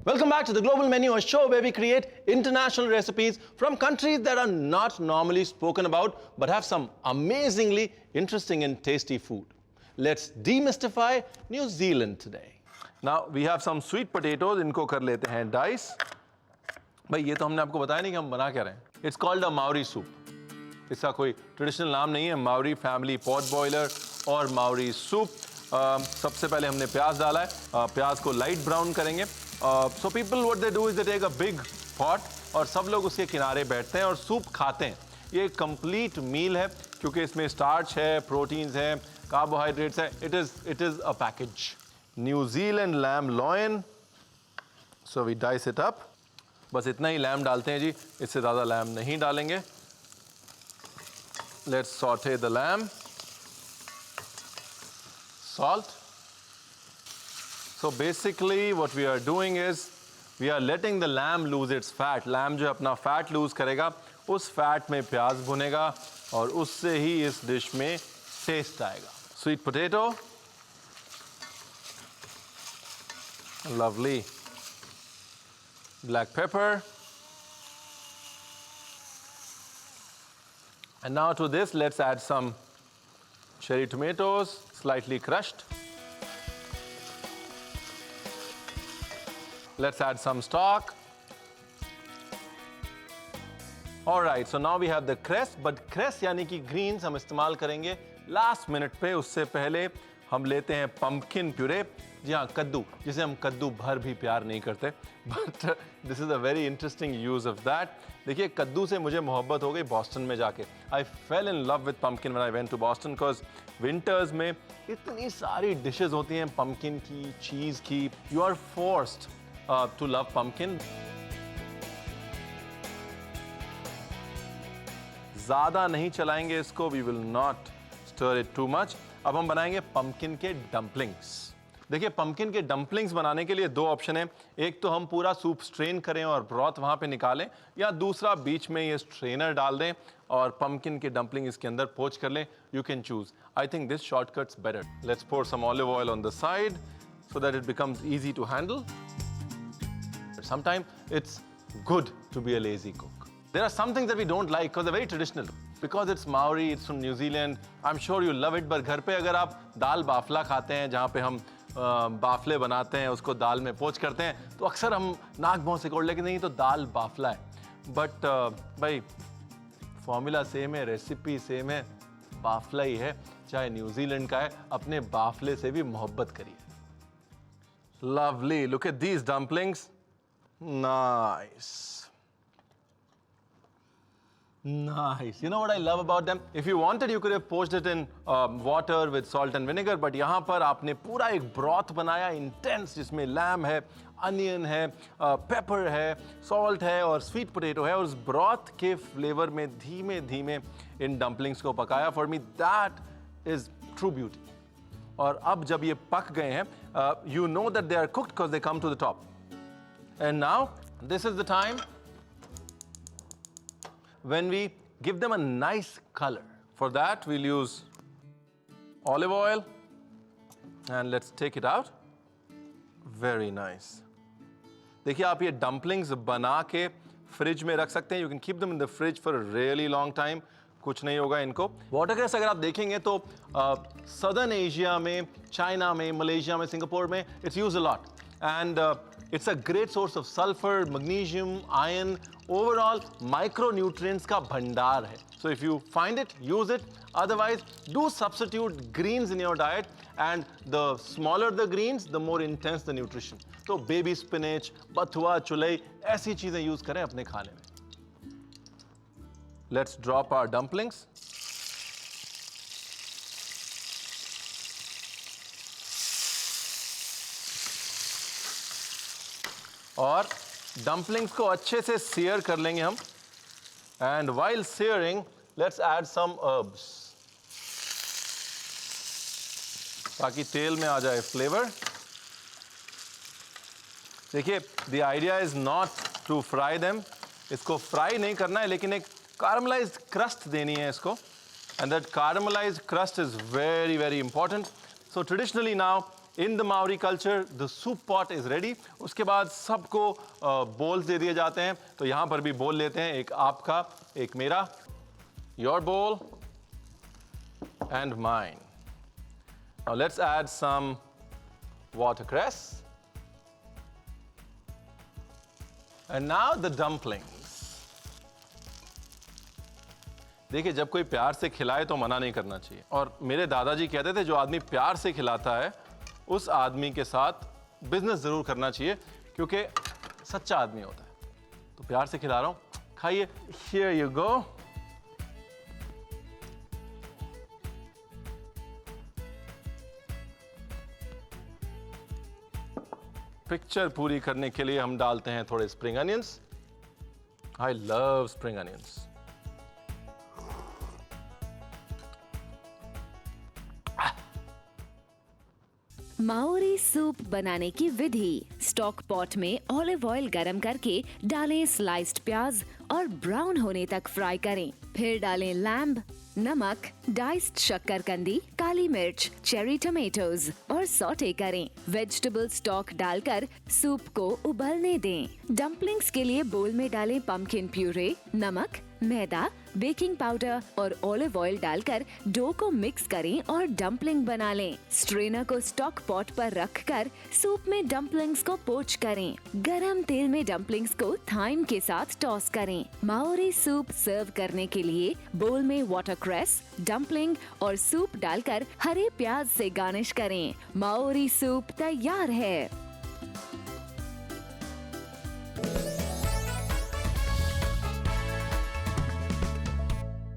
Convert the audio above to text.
Welcome back to the Global Menu, a show where we create international recipes from countries that are not normally spoken about but have some amazingly interesting and tasty food. Let's demystify New Zealand today. Now we have some sweet potatoes. इनको कर लेते हैं dice. भाई ये तो हमने आपको बताया नहीं कि हम बना क्या रहे हैं. It's called a Maori soup. इसका कोई ट्रेडिशनल नाम नहीं है. Maori family pot boiler और Maori soup. सबसे पहले हमने प्याज डाला है. प्याज को लाइट ब्राउन करेंगे. So people what they do is they take a big pot और सब लोग उसके किनारे बैठते हैं और सूप खाते हैं. ये एक कंप्लीट मील है क्योंकि इसमें स्टार्च है, प्रोटीन्स है, कार्बोहाइड्रेट्स है. It is a package. New Zealand lamb loin. So we dice it up. बस इतना ही लैम डालते हैं जी, इससे ज़्यादा लैम नहीं डालेंगे. Let's saute the lamb. Salt. So basically what we are doing is we are letting the lamb lose its fat. Lamb जो अपना fat lose करेगा, उस fat में प्याज भुनेगा और उससे ही इस डिश में टेस्ट आएगा. Sweet potato. Lovely. Black pepper. And now to this let's add some cherry tomatoes, slightly crushed. Let's add some stock. All right, so now we have the cress, but cress यानी कि greens हम इस्तेमाल करेंगे last minute पे. उससे पहले हम लेते हैं pumpkin puree. जी हाँ, कद्दू, जिसे हम कद्दू भर भी प्यार नहीं करते. But this is a very interesting use of that. देखिए, कद्दू से मुझे मोहब्बत हो गई बॉस्टन में जाके. I fell in love with pumpkin when I went to Boston because winters में इतनी सारी dishes होती हैं pumpkin की, cheese की. You are forced to love pumpkin. ज़्यादा नहीं चलाएंगे इसको. We will not stir it too much. अब हम बनाएंगे pumpkin के dumplings. देखिए, pumpkin के dumplings बनाने के लिए दो ऑप्शन हैं. एक तो हम पूरा सूप स्ट्रेन करें और ब्रॉथ वहाँ पे निकालें, या दूसरा बीच में ये स्ट्रेनर डाल दें और pumpkin के dumpling इसके अंदर पोच कर लें. You can choose. I think this shortcut's better. Let's pour some olive oil on the side so that it becomes easy to handle. Sometimes it's good to be a lazy cook. There are some things that we don't like because they're very traditional. Because it's Maori, it's from New Zealand. I'm sure you love it. But घर पे अगर आप दाल बाफला खाते हैं, जहाँ पे हम बाफले बनाते हैं, उसको दाल में पोच करते हैं, तो अक्सर हम नाक भौं सिकोड़ लेकिन नहीं तो दाल बाफला है. But भाई फॉर्मूला सेम है, रेसिपी सेम है, बाफला ही है. चाहे न्यूजीलैंड का है, अपने बाफले से भी मोहब्बत करिए. Lovely. Look at these dumplings. Nice. Nice. You know what I love about them? If you wanted, you could have poached it in water with salt and vinegar. But यहाँ पर आपने पूरा एक broth बनाया intense, जिसमें lamb है, onion है, pepper है, salt है और sweet potato है. और उस broth के flavor में धीमे-धीमे इन dumplings को पकाया. For me, that is true beauty. और अब जब ये पक गए हैं, you know that they are cooked because they come to the top. And now, this is the time when we give them a nice color. For that, we'll use olive oil. And let's take it out. Very nice. देखिए, आप ये dumplings बना के fridge में रख सकते हैं. You can keep them in the fridge for a really long time. कुछ नहीं होगा इनको. वाटरक्रेस अगर आप देखेंगे तो सदर्न एशिया में, चाइना में, मलेशिया में, सिंगापुर में it's used a lot. And it's a great source of sulfur, magnesium, iron, overall micronutrients का भंडार है. So if you find it, use it. Otherwise, do substitute greens in your diet, and the smaller the greens, the more intense the nutrition. तो baby spinach, बथुआ, चुलई, ऐसी चीजें use करें अपने खाने में. Let's drop our dumplings. और dumplings को अच्छे से sear कर लेंगे हम. And while searing, let's add some herbs. ताकि तेल में आ जाए flavor. देखिए, the idea is not to fry them. इसको fry नहीं करना है, लेकिन एक caramelized crust देनी है इसको. And that caramelized crust is very, very important. So traditionally now, in the Maori culture the soup pot is ready. उसके बाद सबको बोल्स दे दिए जाते हैं। तो यहाँ पर भी बोल लेते हैं, एक आपका, एक मेरा, your bowl and mine. Now let's add some watercress and now the dumplings। देखिए, जब कोई प्यार से खिलाए तो मना नहीं करना चाहिए, और मेरे दादाजी कहते थे जो आदमी प्यार से खिलाता है उस आदमी के साथ बिजनेस जरूर करना चाहिए, क्योंकि सच्चा आदमी होता है। तो प्यार से खिला रहा हूं, खाइए। Here you go। पिक्चर पूरी करने के लिए हम डालते हैं थोड़े spring onions. I love spring onions. Maori soup बनाने की विधि। स्टॉक पॉट में ऑलिव ऑयल गरम करके डालें स्लाइस्ड प्याज और ब्राउन होने तक फ्राई करें। फिर डालें लैम्ब, नमक, डाइस्ड शक्करकंदी, काली मिर्च, चेरी टमेटोज और सौटे करें। वेजिटेबल स्टॉक डालकर सूप को उबलने दें। डम्पलिंग्स के लिए बोल में डालें पम्पकिन प्यूरे, नमक, मैदा, बेकिंग पाउडर और ऑलिव ऑयल डालकर डो को मिक्स करें और डम्पलिंग बना लें। स्ट्रेनर को स्टॉक पॉट पर रखकर सूप में डम्पलिंग्स को पोच करें। गरम तेल में डम्पलिंग्स को थाइम के साथ टॉस करें। माओरी सूप सर्व करने के लिए बोल में वाटरक्रेस, डम्पलिंग और सूप डालकर हरे प्याज से गार्निश करें। माओरी सूप तैयार है।